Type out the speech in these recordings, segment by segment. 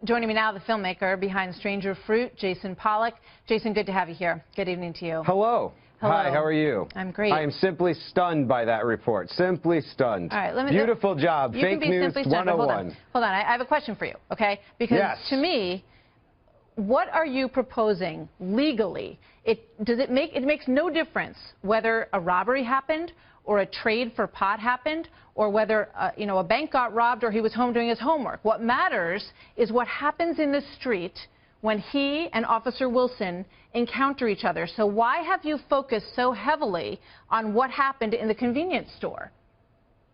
Joining me now, the filmmaker behind Stranger Fruit, Jason Pollock. Jason, good to have you here. Good evening to you. Hello. Hello. Hi, how are you? I'm great. I am simply stunned by that report. Simply stunned. All right, Beautiful job. You Fake can be News simply stunned, 101. Hold on. I have a question for you, okay? Because yes. To me, what are you proposing legally? It makes no difference whether a robbery happened or a trade for pot happened, or whether a bank got robbed or he was home doing his homework. What matters is what happens in the street when he and Officer Wilson encounter each other. So why have you focused so heavily on what happened in the convenience store?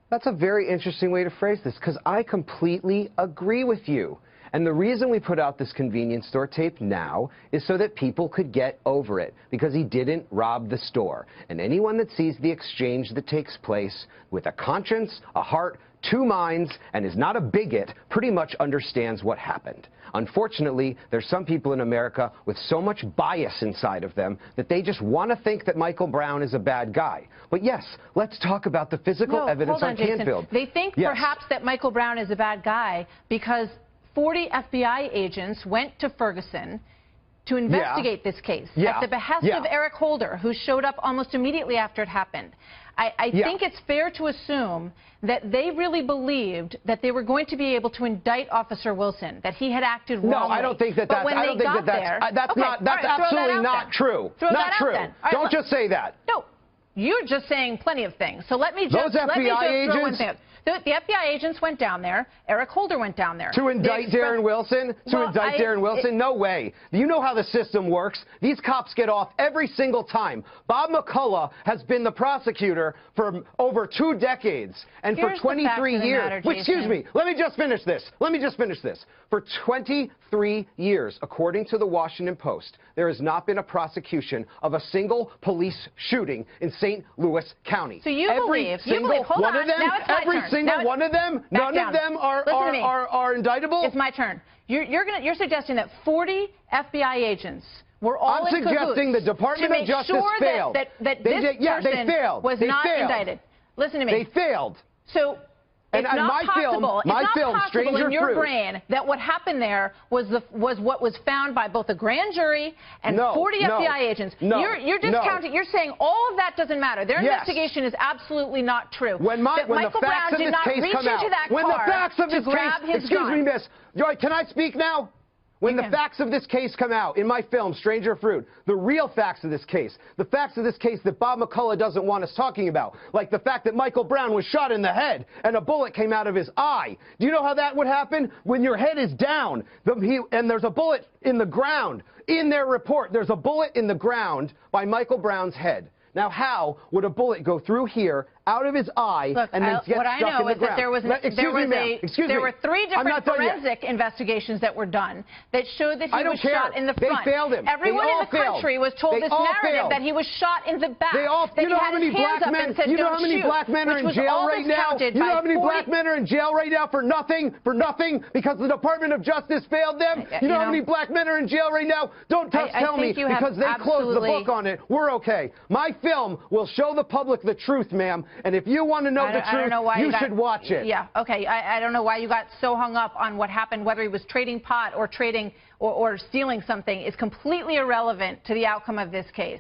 That's a very interesting way to phrase this, because I completely agree with you. And the reason we put out this convenience store tape now is so that people could get over it, because he didn't rob the store. And anyone that sees the exchange that takes place with a conscience, a heart, two minds, and is not a bigot pretty much understands what happened. Unfortunately, there's some people in America with so much bias inside of them that they just want to think that Michael Brown is a bad guy. But yes, let's talk about the physical evidence on Canfield. They think perhaps that Michael Brown is a bad guy because 40 FBI agents went to Ferguson to investigate this case at the behest of Eric Holder, who showed up almost immediately after it happened. I think it's fair to assume that they really believed that they were going to be able to indict Officer Wilson, that he had acted wrongly. No, I don't think that that's, that's absolutely not true. Not true. Don't just say that. No, you're just saying plenty of things. So let me just, throw one thing out. The FBI agents went down there. Eric Holder went down there. To indict Darren Wilson? Darren Wilson? No way. You know how the system works. These cops get off every single time. Bob McCullough has been the prosecutor for over 2 decades. And for 23 years. Excuse me. Let me just finish this. For 23 years, according to the Washington Post, there has not been a prosecution of a single police shooting in St. Louis County. So you believe, hold on, now it's my turn. Single one of them? None of them are indictable? It's my turn. You're suggesting that 40 FBI agents were all in cahoots. I'm suggesting the Department of Justice failed. That this person was not indicted. Listen to me. They failed. So it's not possible in your brain that what happened there was what was found by both a grand jury and 40 FBI agents. You're discounting. You're saying all of that doesn't matter. Their investigation is absolutely not true. When the facts of this case come out, excuse me, miss, can I speak now? When the facts of this case come out in my film, Stranger Fruit, the real facts of this case, the facts of this case that Bob McCullough doesn't want us talking about, like the fact that Michael Brown was shot in the head and a bullet came out of his eye. Do you know how that would happen? When your head is down and there's a bullet in the ground. In their report, there's a bullet in the ground by Michael Brown's head. Now, how would a bullet go through here, out of his eye, and then get stuck in the ground? What I know is that there were 3 different forensic investigations that were done that showed that he was shot in the front. They failed him. Everyone in the country was told this narrative that he was shot in the back. You know how many black men are in jail right now? You know how many black men are in jail right now for nothing? Because the Department of Justice failed them? You know how many black men are in jail right now? Don't tell me because they closed the book on it. We're okay. My film will show the public the truth, ma'am. And if you want to know the truth, you should watch it. Yeah, okay. I don't know why you got so hung up on what happened, whether he was trading pot or trading or stealing something is completely irrelevant to the outcome of this case.